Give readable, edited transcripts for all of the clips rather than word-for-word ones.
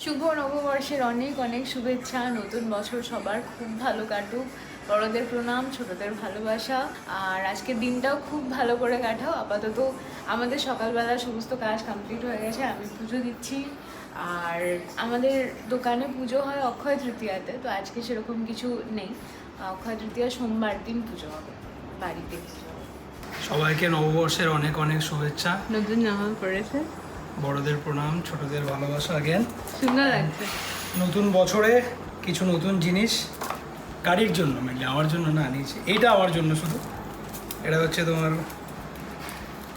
শুভ নববর্ষের অনেক অনেক শুভেচ্ছা। নতুন বছর সবার খুব ভালো কাটুক। বড়দের প্রণাম, ছোটদের ভালোবাসা। আর আজকের দিনটাও খুব ভালো করে কাটাও। আপাতত আমাদের সকালবেলা সমস্ত কাজ কমপ্লিট হয়ে গেছে, আমি পুজো দিচ্ছি। আর আমাদের দোকানে পুজো হয় অক্ষয় তৃতীয়াতে, তো আজকে সেরকম কিছু নেই। অক্ষয় তৃতীয়া সোমবার দিন পুজো হবে, বাড়িতে পুজো হবে। সবাইকে নববর্ষের অনেক অনেক শুভেচ্ছা। নতুন জামা পড়েছে, বড়দের প্রণাম, ছোটদের ভালোবাসা। আগেন সুন্দর লাগছে। নতুন বছরে কিছু নতুন জিনিস গাড়ির জন্য, মেনলি আমার জন্য না নিয়েছি। এইটা আমার জন্য শুধু। এটা হচ্ছে তোমার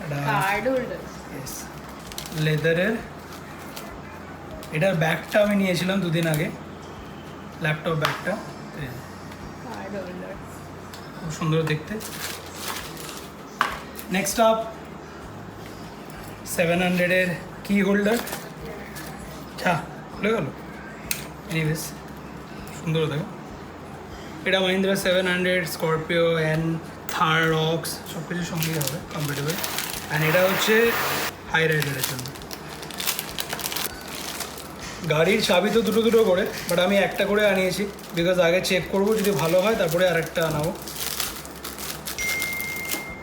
এটা কার্ড হোল্ডার। লেদারের। এটার ব্যাগটা আমি নিয়েছিলাম দুদিন আগে, ল্যাপটপ ব্যাগটা। কার্ড হোল্ডার খুব সুন্দর দেখতে। নেক্সট আপ 700-এর কি হোল্ডার। আচ্ছা, খুলে গেল। এনিওয়েজ সুন্দর দেখো। এটা Mahindra 700, Scorpio and Thar rocks সব কিছুর সঙ্গেই হবে, কমফোর্টেবল। অ্যান্ড এটা হচ্ছে হাই রাইডারের জন্য। গাড়ির চাবি তো দুটো দুটো করে, বাট আমি একটা করে আনিয়েছি বিকজ আগে চেক করবো, যদি ভালো হয় তারপরে আরেকটা আনাবো।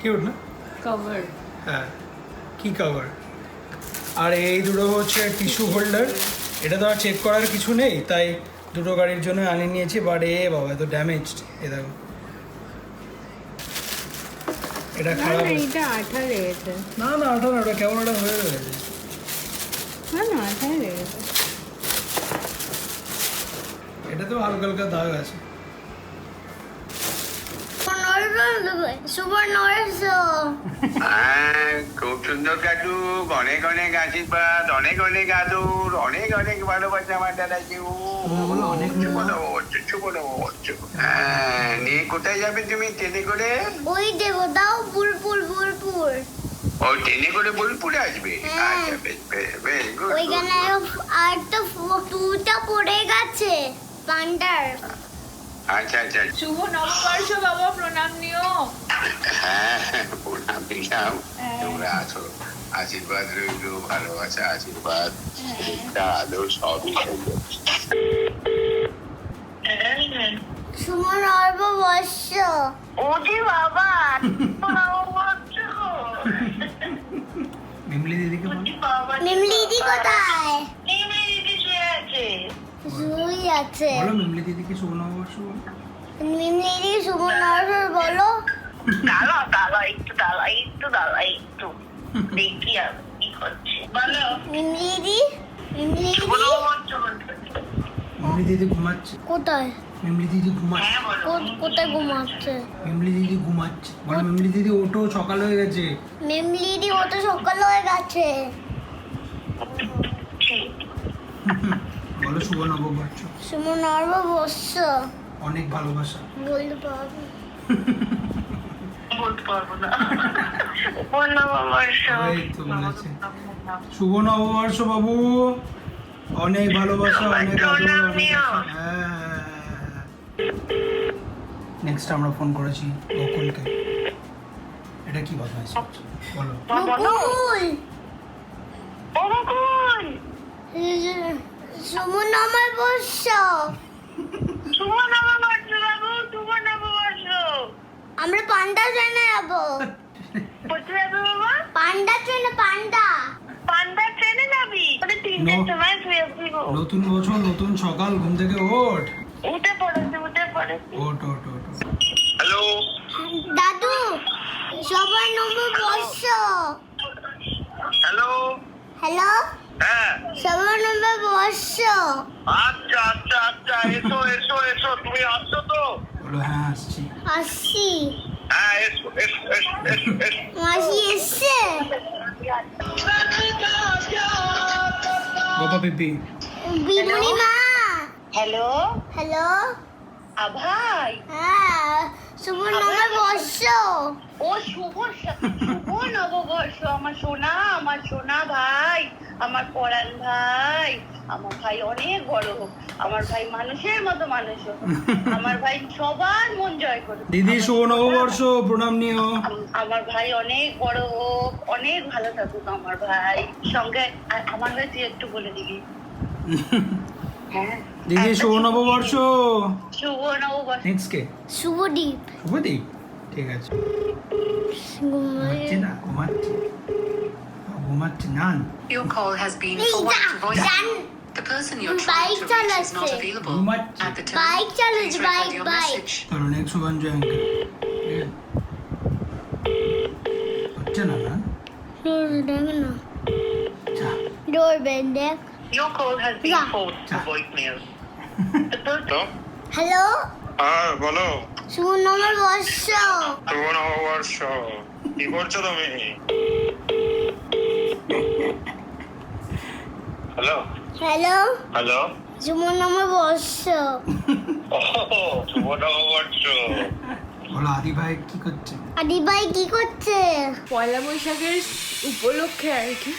কিউট না? কভার। হ্যাঁ, কি কভার। আর এই দুটো হচ্ছে টিস্যু হোল্ডার। এটা তো আর চেক করার কিছু নেই, তাই দুটো গাড়ির জন্য আনিয়ে নিয়েছি। বাট বাবা, এত ড্যামেজড। এ দেখো, এটা খারাপ। এটা আঠা লেগেছে। না না, ওটা না, ওটা কেমন একটা হয়ে গেছে। না না, আঠা লেগেছে। এটাতেও হালকা হালকা দাগ আছে। শুভ নববর্ষ। খুব সুন্দর কাটুক, অনেক অনেক আশীর্বাদ, অনেক অনেক আদর, অনেক অনেক ভালোবাসা আমার দাদাকে। নিয়ে কোথায় যাবে তুমি ট্রেনে করে? ওই দেবো দাও, বুলপুর বুলপুর। ও ট্রেনে করে বোলপুরে আসবে? হ্যাঁ। আচ্ছা, বেশ বেশ বেশ গুড। ওইখানে আর তো দুটা পড়ে গেছে পান্ডার। আচ্ছা আচ্ছা। শুভ নববর্ষ বাবা, প্রণাম নিও। হ্যাঁ, প্রণাম দিলাম। হ্যাঁ। তোমরা আছো, আশীর্বাদ রইল, ভালোবাসা, আশীর্বাদ, শুভেচ্ছা, আদর সবই রইল। শুভ নববর্ষ। ওরে বাবা, নববর্ষ। মিমলি দিদিকে বলো। মিমলি দি কোথায়? মিমলি দিদি শুয়ে আছে। শুই আছে। বলো মিমলি দিদিকে শুভ নববর্ষ বলো। মিমলি দি শুভ নববর্ষ বলো। একটু দেখি আর কি করছে। বলো। মিমলি দি, মিমলি দি মিমলি দিদি ঘুমাচ্ছে। কোথায়? মিমলি দিদি ঘুমাচ্ছে। কোথায় ঘুমাচ্ছে? মিমলি দিদি ঘুমাচ্ছে। বলো মিমলি দিদি ওঠো, সকাল হয়ে গেছে। মিমলি দি ও তো সকাল হয়ে গেছে। বলো শুভ নববর্ষ, শুভ নববর্ষ। অনেক ভালোবাসা। বলতে পারবো? বলতে পারবো না। নববর্ষ। এই তো বলেছে। শুভ নববর্ষ বাবু, অনেক ভালোবাসা, অনেক আদর, অনেক আশা। হ্যাঁ, নেক্সট আমরা ফোন করেছি গোকুলকে। এটা কি কথা আছে বলো। বকুল। বকুল। শুভ নববর্ষ। শুভ নববর্ষ বাবু, শুভ নববর্ষ। আমরা পান্ডা ট্রেনে যাবো। কোথায় যাবে বাবা? পান্ডা ট্রেনে, পান্ডা। পান্ডা ট্রেনে যাবি? ওটা 3টের সময় শুয়ে পড়বো। নতুন বছর, নতুন সকাল, ঘুম থেকে ওঠ। উঠে পড়েছে, উঠে পড়েছে। ওঠ ওঠ ওঠ। হ্যালো দাদু, সবাই নববর্ষ। হ্যালো। হ্যালো, হ্যাঁ, সবাই নববর্ষ। আচ্ছা আচ্ছা আচ্ছা, এসো এসো এসো, তুমি আসছো তো? বলো হ্যাঁ আসছি। আসি। হ্যাঁ, এসো এসো এসো এসো এসো। মাসি এসছে। বাবা পিপি। বিমুনি মা। Hello hello. ভাই। হ্যাঁ, শুভ নববর্ষ। ও শুভ নববর্ষ। আমার সোনা ভাই, আমার পরাণ ভাই। আমার ভাই অনেক বড় হোক, আমার ভাই মানুষের মতো মানুষ হোক, আমার ভাই সবার মন জয় করুক। দিদি শুভ নববর্ষ, প্রণাম নিও। আমার ভাই অনেক বড় হোক, অনেক ভালো থাকুক আমার ভাই। সঙ্গে আর আমার ভাই তুই একটু বলে দিবি। হ্যাঁ দিদি শুভ নববর্ষ। শুভ নববর্ষ। নেক্সট কে? শুভদীপ শুভদীপ। ঠিক আছে। ঘুমাচ্ছে না, ঘুমাচ্ছে না। Your call has been এই forwarded to voice. জান The person you're bike trying to reach is not চালাচ্ছে। available ঘুমাচ্ছে। at the bike time. চালাচ্ছে, Please record bike, your bike. message. চলো নেক্সট শুভাঞ্জয় আঙ্কেল। হচ্ছে না না? দেখ না যা। ডোরবেল দেখ। Your call has been Yeah. forwarded to voicemail. The person hello হ্যাঁ বলো। শুভ নববর্ষ। শুভ নববর্ষ। কি করছো তুমি? Hello hello hello. শুভ নববর্ষ। শুভ নববর্ষ। বলো আদি ভাই কি করছে? আদি ভাই কি করছে? পয়লা বৈশাখের উপলক্ষে আর কি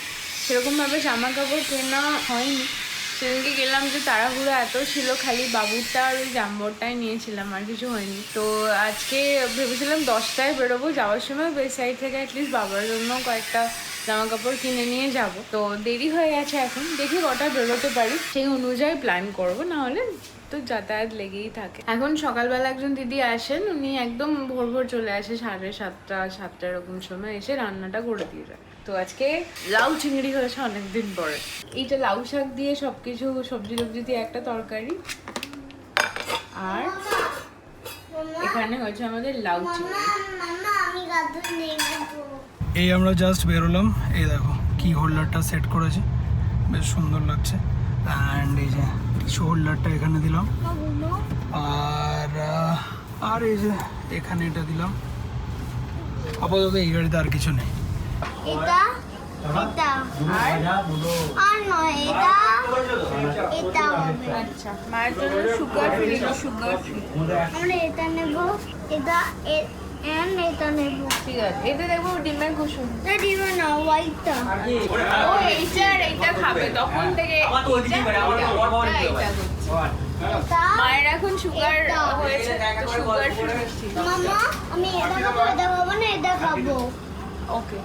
সেরকমভাবে জামা কাপড় কেনা হয়নি। সেদিনকে গেলাম যে তাড়াহুড়ো এত ছিল, খালি বাবুরটা আর ওই জাম্বরটাই নিয়েছিলাম, আর কিছু হয়নি। তো আজকে ভেবেছিলাম 10টায় বেরোবো, যাওয়ার সময় ওয়েবসাইট থেকে অ্যাটলিস্ট বাবার জন্য কয়েকটা জামা কাপড় কিনে নিয়ে যাব। তো দেরি হয়ে গেছে, এখন দেখি কটা বেরোতে পারি, সেই অনুযায়ী প্ল্যান করবো, না হলে তো যাতায়াত লেগেই থাকে। এখন সকালবেলা একজন দিদি আসেন, উনি একদম ভোর ভোর চলে আসে, 7:30 এরকম সময় এসে রান্নাটা করে দিয়ে যায়। তো আজকে লাউ চিংড়ি হয়েছে অনেকদিন পরে। এইটা লাউ শাক দিয়ে সবকিছু সবজি টবজি দিয়ে একটা তরকারি, আর এখানে হয়েছে আমাদের লাউ চিংড়ি। মামা আমি গাধু নেব। এই আমরা জাস্ট বেরোলাম, এই দেখো কি হোল্ডারটা সেট করেছে, বেশ সুন্দর লাগছে। অ্যান্ড এই যে টিস্যু হোল্ডারটা এখানে দিলাম, আর এই যে এখানে এটা দিলাম। আপাতত এই গাড়িতে আর কিছু নেই। এটা এটা আর নয় এটা এটা হবে। আচ্ছা, মায়ের জন্য সুগার ফ্রি। আমরা এটা নেব, এটা এন্ড এটা নেব। ঠিক আছে, এতে দেখবো ডিমের কুসুম। এটা দিব না হোয়াইটটা। ও এইটা আর এইটা খাবে, তখন থেকে এইটা করছে। এটা মায়ের এখন সুগার হয়েছে, তো সুগার ফ্রি মিষ্টি। মামা আমি এটা খাবো, এটা খাবো না, এটা খাবো। ওকে,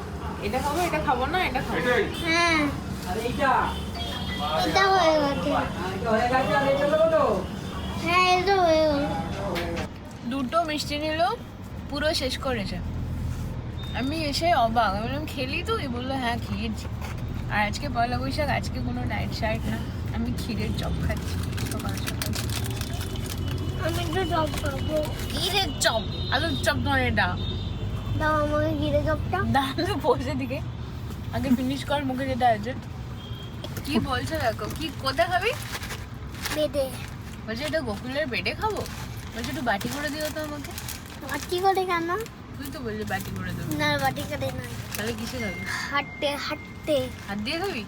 এটা খাবো, এটা খাবো না, এটা খাবো। হ্যাঁ এটা হয়ে গেছে। হ্যাঁ এটা হয়ে গেল। দুটো মিষ্টি নিল, পুরো শেষ করেছে। আমি এসে অবাক, আমি বললাম খেলি তো? এ বললো হ্যাঁ খেয়েছি। আর আজকে পয়লা বৈশাখ, আজকে কোনো নাইট শাইট না, আমি ক্ষীরের চপ খাচ্ছি সকাল সকাল। আমি তো চপ খাবো। ক্ষীরের চপ, আলুর চপ নয় এটা। দাও আমাকে ঘিরে চপটা। দাঁড়ানো বসে দিকে, আগে ফিনিশ কর মুখে যেটা আছে। কি বলছো দেখো, কি কোথায় খাবি? বেদে বলছে এটা গোকুলের বেডে খাবো। বলছে একটু বাটি করে দিও তো আমাকে। বাটি করে কেন? তুই তো বললি বাটি করে দেবো, না বাটি করে নয়, তাহলে কিসে খাবি? হাঁটতে হাঁটতে। হাত দিয়ে খাবি?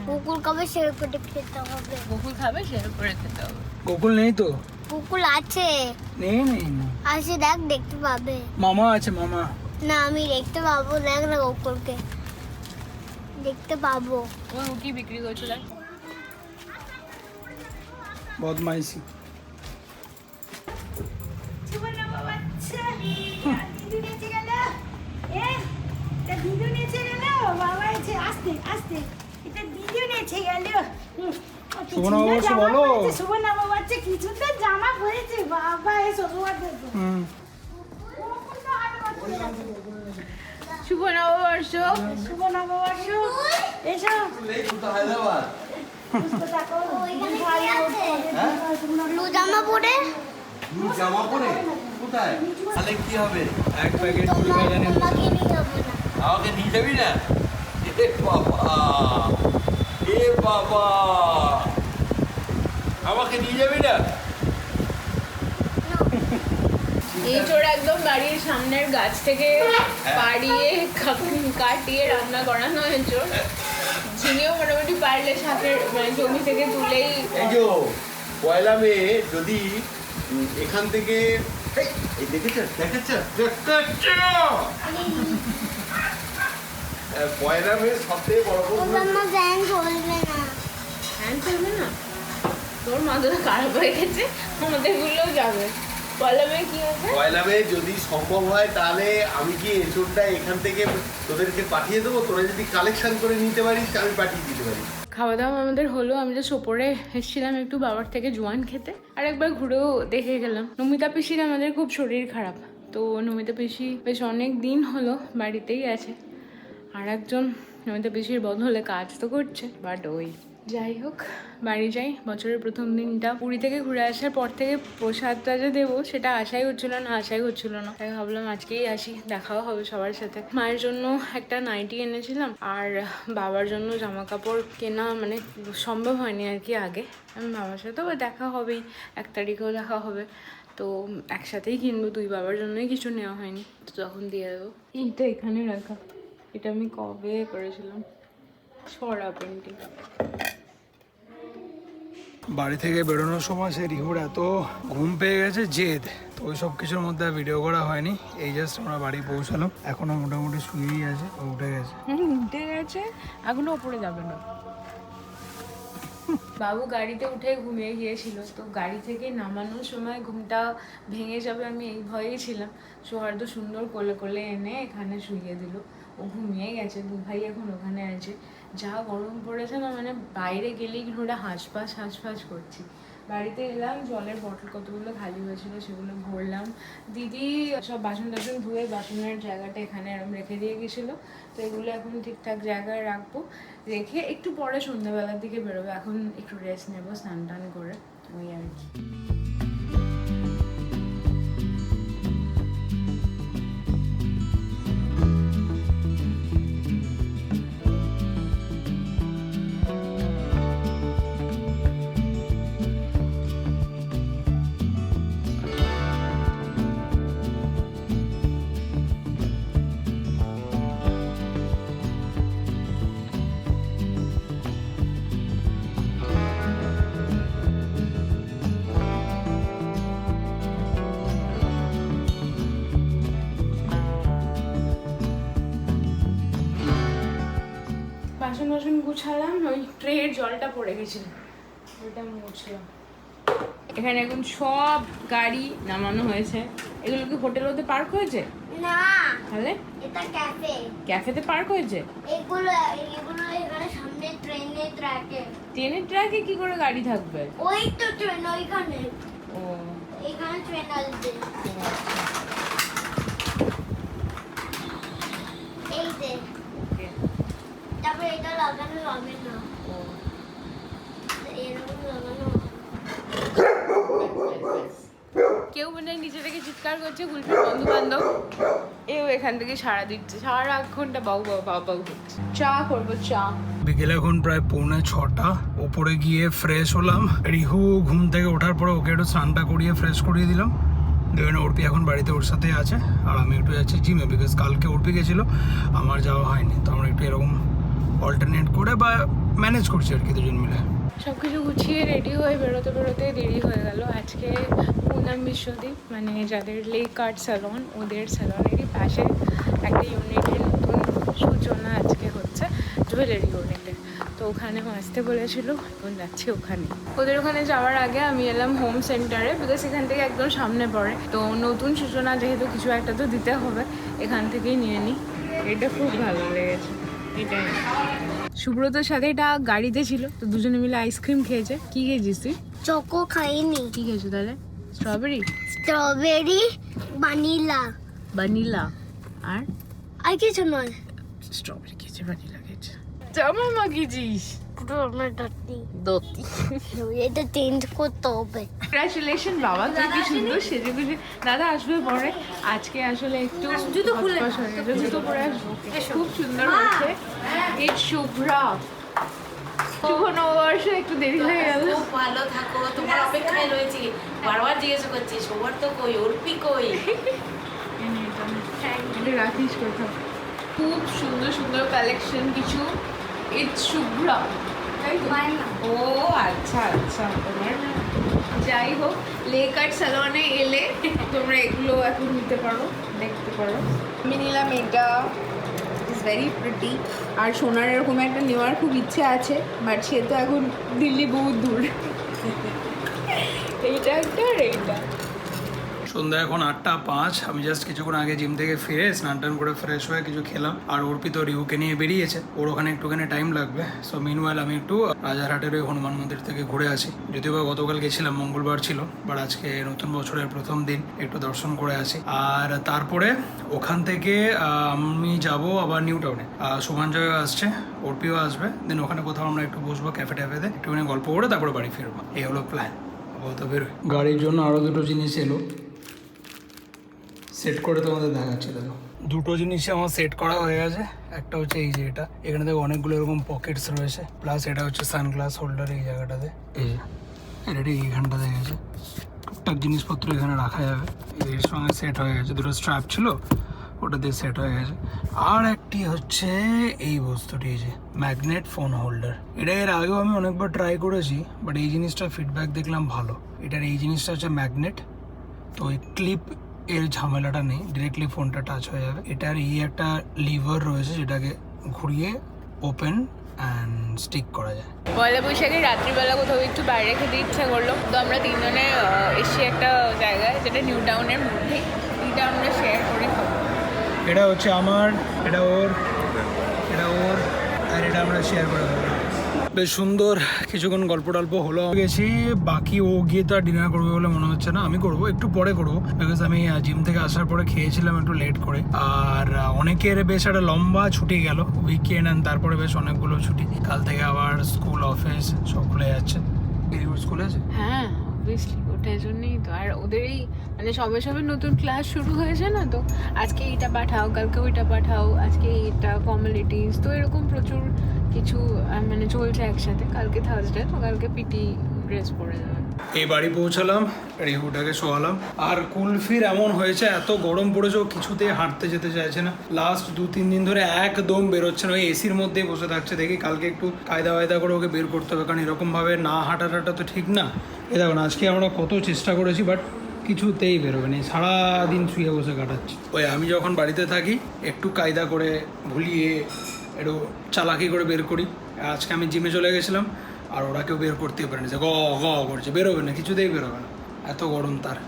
কুকুর কবে শেয়ার করে খেতে হবে। গোকুল খাবে, শেয়ার করে খেতে হবে। গোকুল নেই তো? কুকুর আছে, নেই নেই নেই। আসে দেখ দেখতে পাবে। মামা আছে, মামা। না আমি দেখতে পাবো, দেখ না কুকুরকে দেখতে পাবো। ও রুটি বিক্রি করছো দেখ। বদমাইশি। শুভ নববর্ষ বলো। শুভ নববর্ষ কি সুন্দর জামা পরেছে বাবা, এ শ্বশুরবাড়িতে হুম। শুভ নববর্ষ। শুভ নববর্ষ। এসো ব্লু জামা পরে জামা পরে কোথায়? তাহলে কি হবে? এক প্যাকেট তোমাকে নিয়ে যাবো না। আমাকে নিয়ে যাবি না? এ বাবা, এ বাবা, আমাকে নিয়ে যাবি না? এই চোর একদম বাড়ির সামনের গাছ থেকে পাড়িয়ে কাটিয়ে রান্না করানো হয়েছে। ঝিঙেও মোটামুটি পারলে শাকের মানে জমি থেকে তুলেই। এই যে পয়লা মে যদি এখান থেকে এই দেখেছো দেখেছো পয়লা মে সবথেকে বড় আমার ফ্যান চলবে না। ফ্যান চলবে না? তোর মাথাটা খারাপ হয়ে গেছে, আমাদের গুলোও যাবে। পয়লা মে কি হয়েছে? পয়লা মে যদি সম্ভব হয় তাহলে আমি কি এঁচোড়টা এখান থেকে তোদেরকে পাঠিয়ে দেবো, তোরা যদি কালেকশন করে নিতে পারিস আমি পাঠিয়ে দিতে পারি। খাওয়া দাওয়া আমাদের হলো। আমি জাস্ট ওপরে এসেছিলাম একটু বাবার থেকে জোয়ান খেতে, আর একবার ঘুরেও দেখে গেলাম। নমিতা পিসির আমাদের খুব শরীর খারাপ, তো নমিতা পিসি বেশ অনেক দিন হলো বাড়িতেই আছে। আর একজন নমিতা পিসির বদলে কাজ তো করছে, বাট ওই যাই হোক বাড়ি যাই। বছরের প্রথম দিনটা পুরী থেকে ঘুরে আসার পর থেকে প্রসাদটা যে দেবো সেটা আশাই হচ্ছিল না। তাই ভাবলাম আজকেই আসি, দেখাও হবে সবার সাথে। মায়ের জন্য একটা নাইটি এনেছিলাম, আর বাবার জন্য জামা কাপড় কেনা মানে সম্ভব হয়নি আর কি আগে। আমি বাবার সাথেও দেখা হবেই, 1 তারিখেও দেখা হবে, তো একসাথেই কিনবো। দুই বাবার জন্যই কিছু নেওয়া হয়নি, তো তখন দিয়ে দেবো। এইটা এখানে রাখা, এটা আমি কবে করেছিলাম, ছড়া পেন্টিং। বাড়ি থেকে বেরোনোর সময় সে রিহুর এত ঘুম পেয়ে গেছে জেদ, তো ওই সব কিছুর মধ্যে ভিডিও করা হয়নি। এই জাস্ট আমরা বাড়ি পৌঁছালাম, এখনো মোটামুটি শুয়েই আছে। ও উঠে গেছে, উঠে গেছে, এখনো ওপরে যাবে না। বাবু গাড়িতে উঠে ঘুমিয়ে গিয়েছিল, তো গাড়ি থেকে নামানোর সময় ঘুমটা ভেঙে যাবে আমি এই ভয়েই ছিলাম। সৌহার্দ্য সুন্দর কোলে কোলে এনে এখানে শুইয়ে দিল, ও ঘুমিয়ে গেছে। 2 ভাই এখন ওখানে আছে। যা গরম পড়েছে না, মানে বাইরে গেলেই ঘুরে হাঁসফাঁস করছি। বাড়িতে এলাম, জলের বটল কতগুলো খালি হয়েছিল সেগুলো ভরলাম। দিদি সব বাসন টাসন ধুয়ে বাসনের জায়গাটা এখানে এরম রেখে দিয়ে গেছিলো, তো এগুলো এখন ঠিকঠাক জায়গায় রাখবো। রেখে একটু পরে সন্ধ্যাবেলার দিকে বেরোবো। এখন একটু রেস্ট নেবো স্নান টান করে, ওই আর কি। বাসন গুছালাম, ওই ট্রের জলটা পড়ে গেছিল, ওইটা মুছলাম। এখানে এখন সব গাড়ি নামানো হয়েছে। এগুলো কি হোটেল হতে পার্ক হয়েছে? না, তাহলে এটা ক্যাফে। ক্যাফেতে পার্ক হয়েছে? এগুলো এখানে সামনে ট্রেনের ট্র্যাকে। ট্রেনের ট্র্যাকে কি করে গাড়ি থাকবে? ওই তো ট্রেন ওইখানে, ও এখানে ট্রেন আসবে। এই যে, ওকে। তারপরে এটা লাগানো হবে না, ও এরকম লাগানো। কেউ মানে নিচে থেকে চিৎকার করছে, গুলফির বন্ধু বান্ধব। এও এখান থেকে সারা দিচ্ছে, সারা ঘন্টা বাউ করছে। চা করবো, চা। বিকেল এখন প্রায় 5:45। ওপরে গিয়ে ফ্রেশ হলাম। রিহু ঘুম থেকে ওঠার পরে ওকে একটু স্নানটা করিয়ে ফ্রেশ করিয়ে দিলাম। দেবেন অর্পি এখন বাড়িতে ওর সাথে আছে, আর আমি একটু যাচ্ছি জিমে, বিকজ কালকে অর্পি গেছিলো, আমার যাওয়া হয়নি। তো আমরা একটু এরকম অল্টারনেট করে বা ম্যানেজ করছি আর কি দুজন মিলে। সব কিছু গুছিয়ে রেডি হয়ে বেরোতে দেরি হয়ে গেল। আজকে পুনম বিশ্বদীপ, মানে যাদের লেক আর্ট স্যালন, ওদের স্যালনেরই পাশে একটা ইউনিটের নতুন সূচনা আজকে হচ্ছে, জুয়েলারি ইউনিটের। তো ওখানে আসতে বলেছিল, এখন যাচ্ছি ওখানে। ওদের ওখানে যাওয়ার আগে আমি এলাম হোম সেন্টারে, বিকজ এখান থেকে একদম সামনে পড়ে। তো নতুন সূচনা যেহেতু কিছু একটা তো দিতে হবে, এখান থেকেই নিয়ে নিই। এটা খুব ভালো লেগেছে, এটাই। সুব্রতর সাথে এটা গাড়িতে ছিল, তো দুজনে মিলে আইসক্রিম খেয়েছে। কি খেয়েছিস তুই? চকো খাইনি। কি খেয়েছো তাহলে? স্ট্রবেরি, ভ্যানিলা আর কিছু নয়। স্ট্রবেরি খেয়েছে, ভ্যানিলা খেয়েছে। জামা মাখিয়েছিস? পুরো আমার দত্তি। দত্তি। এটা চেঞ্জ করতে হবে। কংগ্রাচুলেশন বাবা, তুই কি সুন্দর সেজে গুজে। দাদা আসবে পরে, আজকে আসলে একটু জুতো খুলে জুতো পরে আসবো। খুব সুন্দর হয়েছে। ইট শুভ্রা, শুভ নববর্ষ, একটু দেরি হয়ে গেল। খুব ভালো থাকো, তোমার অপেক্ষায় রয়েছি। বারবার জিজ্ঞেস করছি সবার তো কই, অর্পি কই। এটা রাখিস কোথাও। খুব সুন্দর সুন্দর কালেকশন কিছু। ইট শুভ্রা, ও আচ্ছা তোমার। যাই হোক, লেক আর্ট স্যালনে এলে তোমরা এগুলো এখন নিতে পারো, দেখতে পারো। আমি নিলাম এটা, ইটস ভেরি প্রিটি। আর সোনার এরকম একটা নেওয়ার খুব ইচ্ছে আছে, বাট সে তো এখন দিল্লি বহুত দূর। এইটা একটা আর এইটা। সন্ধ্যা এখন 8:05। আমি জাস্ট কিছুক্ষণ আগে জিম থেকে ফিরে স্নান টান করে ফ্রেশ হয়ে কিছু খেলাম। আর অর্পিত রিউকে নিয়ে বেরিয়েছে, ওর ওখানে একটুখানি টাইম লাগবে। সো মিনওয়াইল আমি একটু রাজারহাটের ওই হনুমান মন্দির থেকে ঘুরে আসি। যদিও বা গতকাল গেছিলাম, মঙ্গলবার ছিল, বাট আজকে নতুন বছরের প্রথম দিন, একটু দর্শন করে আসি। আর তারপরে ওখান থেকে আমি যাব আবার নিউ টাউনে। শুভাঞ্জয় আসছে, অর্পিও আসবে, দেন ওখানে কোথাও আমরা একটু বসবো ক্যাফে ট্যাফেতে, একটুখানি গল্প করে তারপরে বাড়ি ফিরবো। এই হলো প্ল্যান। তো বেরোই। গাড়ির জন্য আরও দুটো জিনিস এলো, সেট করে তোমাদের দেখাচ্ছি। দেখো, দুটো জিনিস আমার সেট করা হয়ে গেছে। একটা হচ্ছে এই যে এটা, এখানে দেখো অনেকগুলো এরকম পকেটস রয়েছে, প্লাস এটা হচ্ছে সানগ্লাস হোল্ডার এই জায়গাটাতে, এই যে এটা এইখানটাতে গেছে, টুকটাক জিনিসপত্র এখানে রাখা যাবে। এর সঙ্গে সেট হয়ে গেছে, দুটো স্ট্র্যাপ ছিল ওটা দিয়ে সেট হয়ে গেছে। আর একটি হচ্ছে এই বস্তুটি, এই যে ম্যাগনেট ফোন হোল্ডার। এটা এর আগেও আমি অনেকবার ট্রাই করেছি, বাট এই জিনিসটার ফিডব্যাক দেখলাম ভালো। এটার এই জিনিসটা হচ্ছে ম্যাগনেট, তো ওই ক্লিপ এর ঝামেলাটা নেই, ডিরেক্টলি ফোনটা টাচ হয়ে যাবে। এটার এই একটা লিভার রয়েছে যেটাকে ঘুরিয়ে ওপেন অ্যান্ড স্টিক করা যায়। পয়লা বৈশাখে রাত্রিবেলা কোথাও একটু বাইরে খেতে ইচ্ছা করলো, তো আমরা তিনজনে এসে একটা জায়গায় যেটা নিউ টাউনের মধ্যেই, এটা আমরা শেয়ার করে খাবো। এটা হচ্ছে আমার, এটা ওর, এটা ওর, আর এটা আমরা শেয়ার করে দেবো। বেশ সুন্দর কিছুক্ষণ গল্প টল্প হলো গেছি। বাকি ও গিয়ে তো আর ডিনার করবে বলে মনে হচ্ছে না, আমি করবো, একটু পরে করবো, বিকজ আমি জিম থেকে আসার পরে খেয়েছিলাম একটু লেট করে। আর অনেকের বেশ একটা লম্বা ছুটি গেল উইকেন্ড, অ্যান্ড তারপরে বেশ অনেকগুলো ছুটি। কাল থেকে আবার স্কুল অফিস সব খুলে যাচ্ছে। স্কুল আছে? হ্যাঁ অবভিয়াসলি, ওটার জন্যই তো। আর ওদেরই মানে সবে সবে নতুন ক্লাস শুরু হয়েছে না, তো আজকে এইটা পাঠাও, কালকে ওইটা পাঠাও, আজকে এটা ফর্মালিটিস, তো এরকম প্রচুর কিছু মানে চলছে একসাথে। কালকে থার্সডে, তো কালকে পিটি ড্রেস পরে যাবে। এই বাড়ি পৌঁছালাম, রিহুটাকে শোয়ালাম। আর কুলফির এমন হয়েছে, এত গরম পড়েছে, ও কিছুতেই হাঁটতে যেতে চাইছে না। লাস্ট 2-3 দিন ধরে একদম বেরোচ্ছে না, ওই এসির মধ্যেই বসে থাকছে। দেখি কালকে একটু কায়দা বায়দা করে ওকে বের করতে হবে, কারণ এরকমভাবে না হাঁটাটা তো ঠিক না। এই দেখুন, আজকে আমরা কত চেষ্টা করেছি, বাট কিছুতেই বেরোবে না, সারাদিন শুয়ে বসে কাটাচ্ছি। ওই আমি যখন বাড়িতে থাকি একটু কায়দা করে ভুলিয়ে একটু চালাকি করে বের করি। আজকে আমি জিমে চলে গেছিলাম, আর ওরা কেউ বের করতেই পারেনি, যে গ গ করছে, বেরোবে না, কিছুতেই বেরোবে না, এত গরম তার।